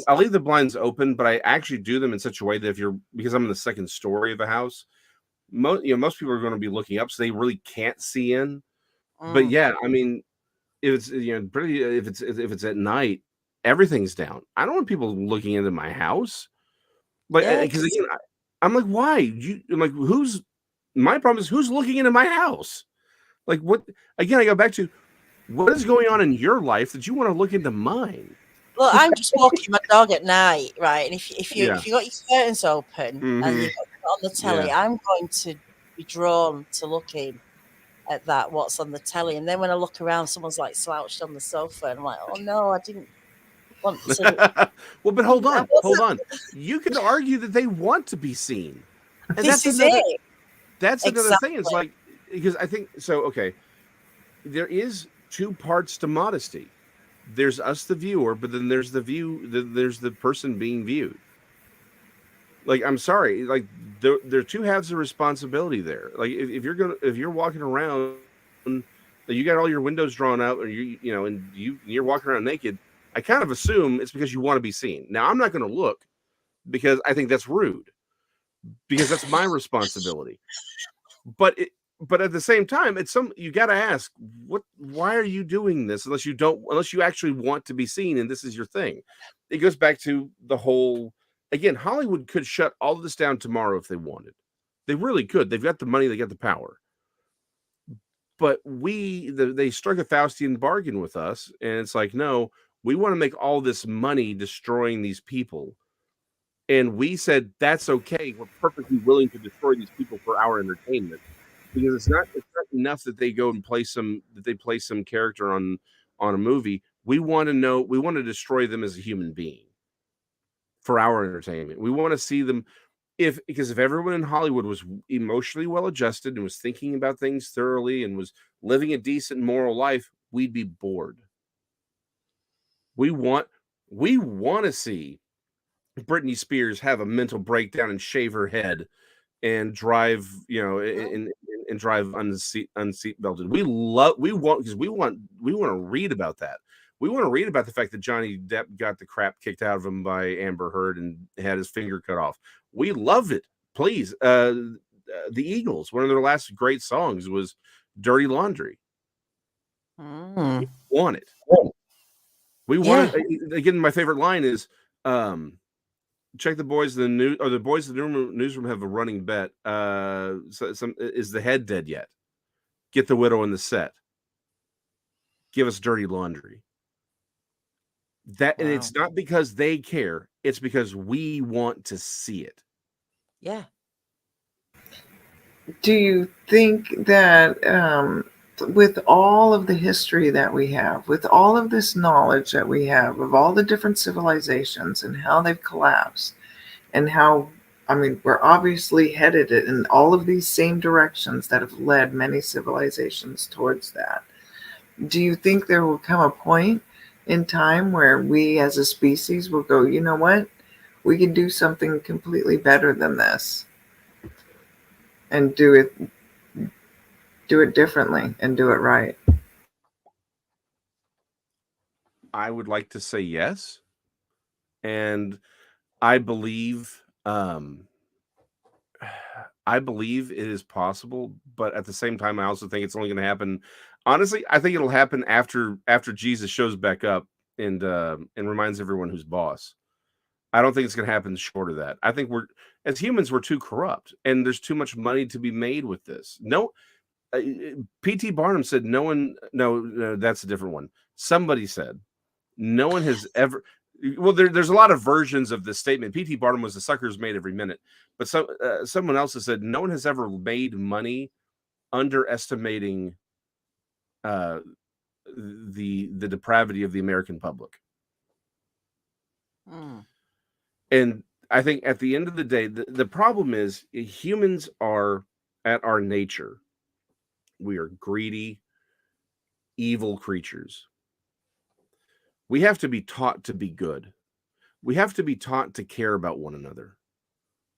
I'll leave the blinds open, but I actually do them in such a way that because I'm in the second story of a house, most people are going to be looking up, so they really can't see in. But yeah, I mean, if it's if it's at night, everything's down. I don't want people looking into my house, because I'm like, why? I'm like, my problem is who's looking into my house? Like, what? Again, I go back to what is going on in your life that you want to look into mine? Well, I'm just walking my dog at night, right? And if you Yeah. got your curtains open and you've got it on the telly, Yeah. I'm going to be drawn to looking at that, what's on the telly. And then when I look around, someone's like slouched on the sofa, and I'm like, oh no, I didn't want to. Well, but hold I on, hold on. You could argue that they want to be seen, and This that's is another. it. That's another thing. It's Exactly. like, because I think so. Okay, there is two parts to modesty. There's us, the viewer, but then there's the view. There's the person being viewed. Like, I'm sorry, like there are two halves of responsibility there. Like, if you're walking around, you got all your windows drawn out, or and you're walking around naked, I kind of assume it's because you want to be seen. Now, I'm not going to look because I think that's rude, because that's my responsibility. But at the same time, you got to ask, why are you doing this unless you actually want to be seen and this is your thing. It goes back to the whole, again, Hollywood could shut all of this down tomorrow if they wanted. They really could. They've got the money, they got the power. But they struck a Faustian bargain with us, and it's like, no, we want to make all this money destroying these people. And we said, that's okay. We're perfectly willing to destroy these people for our entertainment, because it's not enough that they go and play some character on a movie. We want to destroy them as a human being for our entertainment. We want to see them, because if everyone in Hollywood was emotionally well adjusted and was thinking about things thoroughly and was living a decent moral life, we'd be bored. We want to see Britney Spears have a mental breakdown and shave her head and drive, and drive unseat belted. We want to read about that. We want to read about the fact that Johnny Depp got the crap kicked out of him by Amber Heard and had his finger cut off. We love it. Please, the Eagles, one of their last great songs was "Dirty Laundry." We want it. We want it. Again, my favorite line is, check the boys in the news, or the boys in the newsroom have a running bet. Is the head dead yet? Get the widow in the set. Give us Dirty Laundry. And it's not because they care. It's because we want to see it. Yeah. Do you think that with all of the history that we have, with all of this knowledge that we have of all the different civilizations and how they've collapsed, and how, we're obviously headed in all of these same directions that have led many civilizations towards that, do you think there will come a point in time where we as a species will go, you know what, we can do something completely better than this, and do it differently and do it right? I would like to say yes, and I believe it is possible, but at the same time, I also think it's only going to happen. Honestly, I think it'll happen after Jesus shows back up and reminds everyone who's boss. I don't think it's going to happen short of that. I think as humans, we're too corrupt, and there's too much money to be made with this. No, P.T. Barnum said no, that's a different one. Somebody said no one has ever. Well, there's a lot of versions of this statement. P.T. Barnum was the sucker's made every minute, but someone else has said no one has ever made money underestimating the depravity of the American public. And I think at the end of the day, the problem is humans are, at our nature, we are greedy, evil creatures. We have to be taught to be good. We have to be taught to care about one another.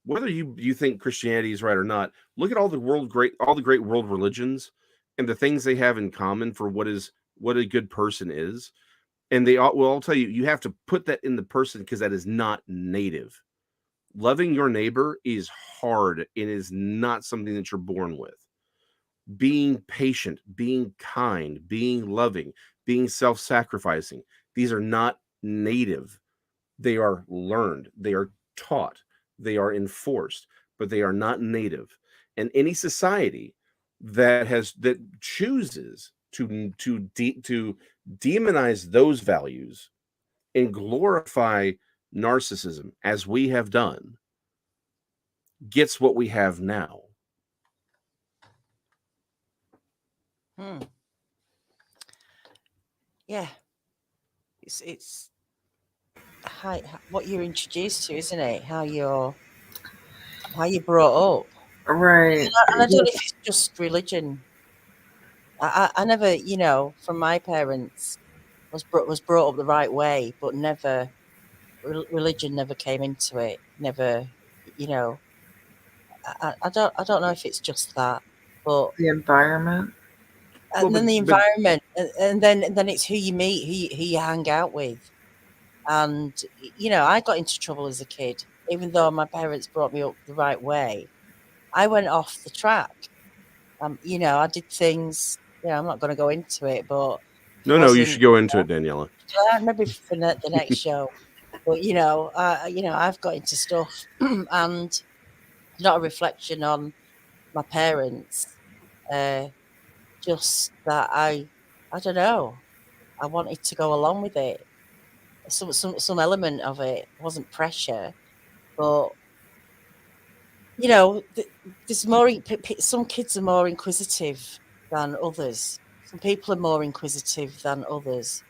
Whether you think Christianity is right or not, look at all the great world religions and the things they have in common for what a good person is. And they will all tell you have to put that in the person, because that is not native. Loving your neighbor is hard. It is not something that you're born with. Being patient, being kind, being loving, being self-sacrificing, these are not native. They are learned. They are taught. They are enforced, but they are not native. And any society that chooses to demonize those values and glorify narcissism as we have done gets what we have now. Yeah, it's how, what you're introduced to, isn't it? How you're brought up, Right. and I don't know if it's just religion. I never, you know, from my parents, was brought up the right way, but never religion never came into it. Never, you know. I don't know if it's just that, but The environment. and then the but environment, and then it's who you meet, who you hang out with. And, you know, I got into trouble as a kid, even though my parents brought me up the right way. I went off the track. You know, I did things, you know, I'm not going to go into it, but it no, you wasn't, should go into it, Daniela. maybe for the next show. But, you know, I've got into stuff and not a reflection on my parents, just that I don't know, I wanted to go along with it. Some element of it wasn't pressure, but you know, there's more. Some kids are more inquisitive than others. Some people are more inquisitive than others.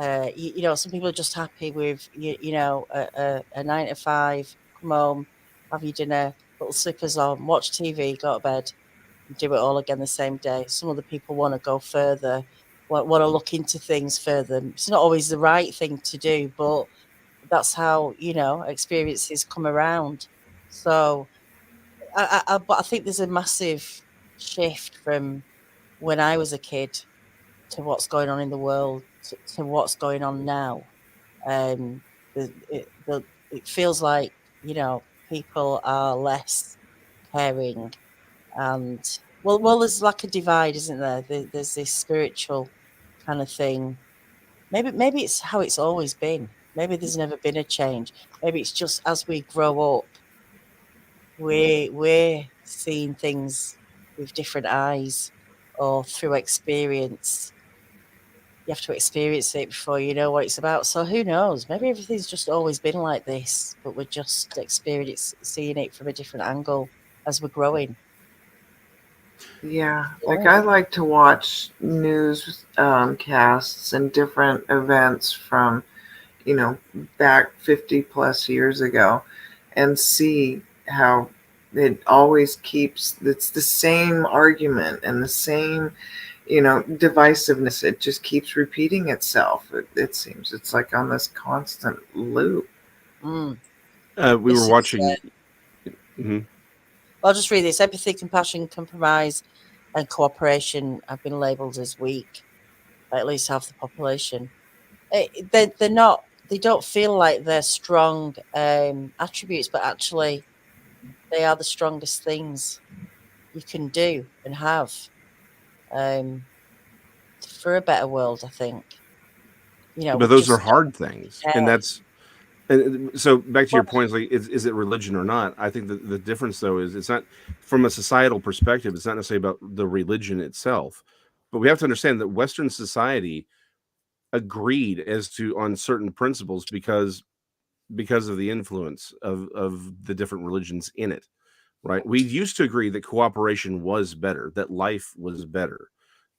You know, some people are just happy with you know, a 9 to 5, come home, have your dinner, little slippers on, watch TV, go to bed, and do it all again the same day. Some other people want to go further, want to look into things further. It's not always the right thing to do, but that's how, you know, experiences come around. So but I think there's a massive shift from when I was a kid to what's going on in the world to what's going on now. Um, it feels like, you know, people are less caring, and well, there's like a divide, isn't there? There's this spiritual kind of thing. Maybe it's how it's always been. Maybe there's never been a change. Maybe it's just as we grow up, we're seeing things with different eyes or through experience. You have to experience it before you know what it's about. So who knows? Maybe everything's just always been like this, but we're just seeing it from a different angle as we're growing. Yeah, like I like to watch news casts and different events from, you know, back 50 plus years ago and see how it always keeps, it's the same argument and the same, you know, divisiveness. It just keeps repeating itself. It seems it's like on this constant loop. Mm. We were watching. I'll just read this. Empathy, compassion, compromise, and cooperation have been labelled as weak by at least half the population. They're not. They don't feel like they're strong attributes, but actually, they are the strongest things you can do and have for a better world. I think. You know, But we those are just hard things, and care. so back to your Well, points, like is it religion or not? I think that the difference though is it's not from a societal perspective. It's not necessarily about the religion itself, but we have to understand that Western society agreed as to on certain principles because of the influence of the different religions in it, right? We used to agree that cooperation was better, that life was better,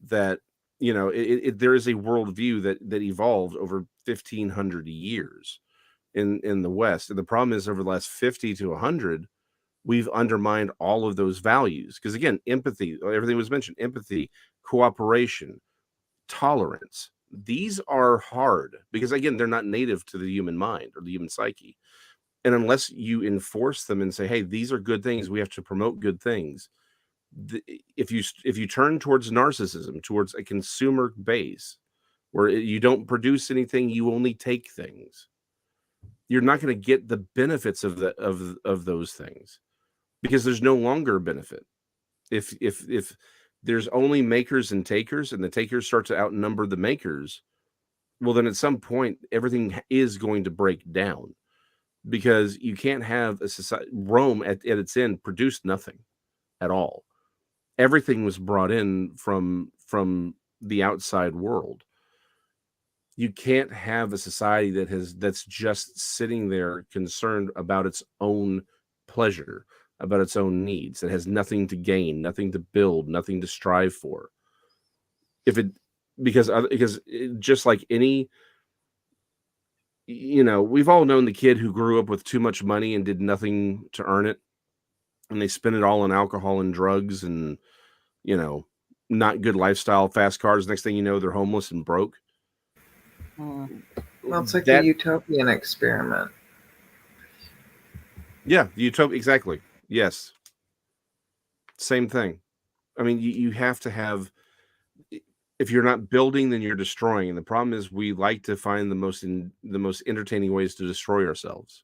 that you know there is a worldview that evolved over 1,500 years in the West, and the problem is over the last 50 to 100 we've undermined all of those values because again, empathy, everything was mentioned, empathy, cooperation, tolerance, these are hard because again they're not native to the human mind or the human psyche, and unless you enforce them and say, hey, these are good things, we have to promote good things, if you turn towards narcissism, towards a consumer base where you don't produce anything, you only take things, you're not going to get the benefits of those things because there's no longer a benefit. If there's only makers and takers and the takers start to outnumber the makers, well then at some point everything is going to break down because you can't have a society. Rome at its end produced nothing at all. Everything was brought in from the outside world. You can't have a society that's just sitting there concerned about its own pleasure, about its own needs, that has nothing to gain, nothing to build, nothing to strive for. Because just like any, we've all known the kid who grew up with too much money and did nothing to earn it, and they spend it all on alcohol and drugs and, not good lifestyle, fast cars. Next thing you know, they're homeless and broke. Well, it's like the utopian experiment. Yeah, utopia, exactly. Yes. Same thing. I mean, you have to have, if you're not building, then you're destroying. And the problem is we like to find the most entertaining ways to destroy ourselves.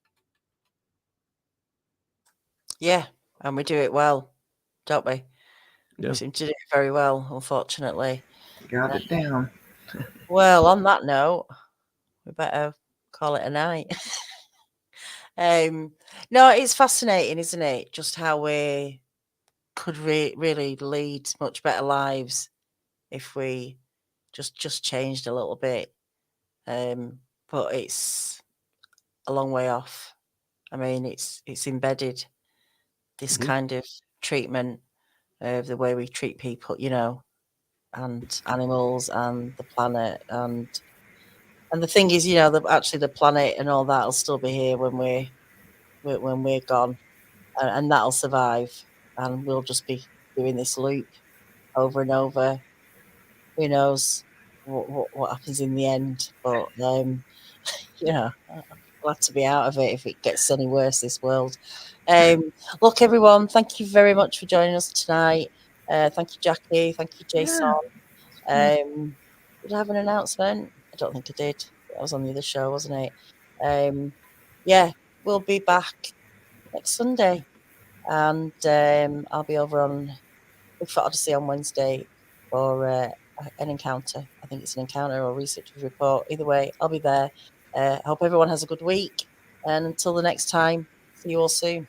Yeah, and we do it well, don't we? Yeah. We seem to do it very well, unfortunately. Got it down. Well, on that note, we better call it a night. No, it's fascinating, isn't it? Just how we could really lead much better lives if we just changed a little bit. But it's a long way off. I mean, it's embedded, this kind of treatment of the way we treat people, and animals and the planet, and the thing is, actually the planet and all that will still be here when we're gone, and that'll survive, and we'll just be doing this loop over and over. Who knows what happens in the end? But I'm glad to be out of it if it gets any worse, this world. Look, everyone, thank you very much for joining us tonight. Thank you, Jackie. Thank you, Jason. Did I have an announcement? I don't think I did. That was on the other show, wasn't it? Yeah, we'll be back next Sunday, and I'll be over on BIGFOOT Odyssey on Wednesday for an encounter. I think it's an encounter or researcher's report. Either way, I'll be there. I hope everyone has a good week, and until the next time, see you all soon.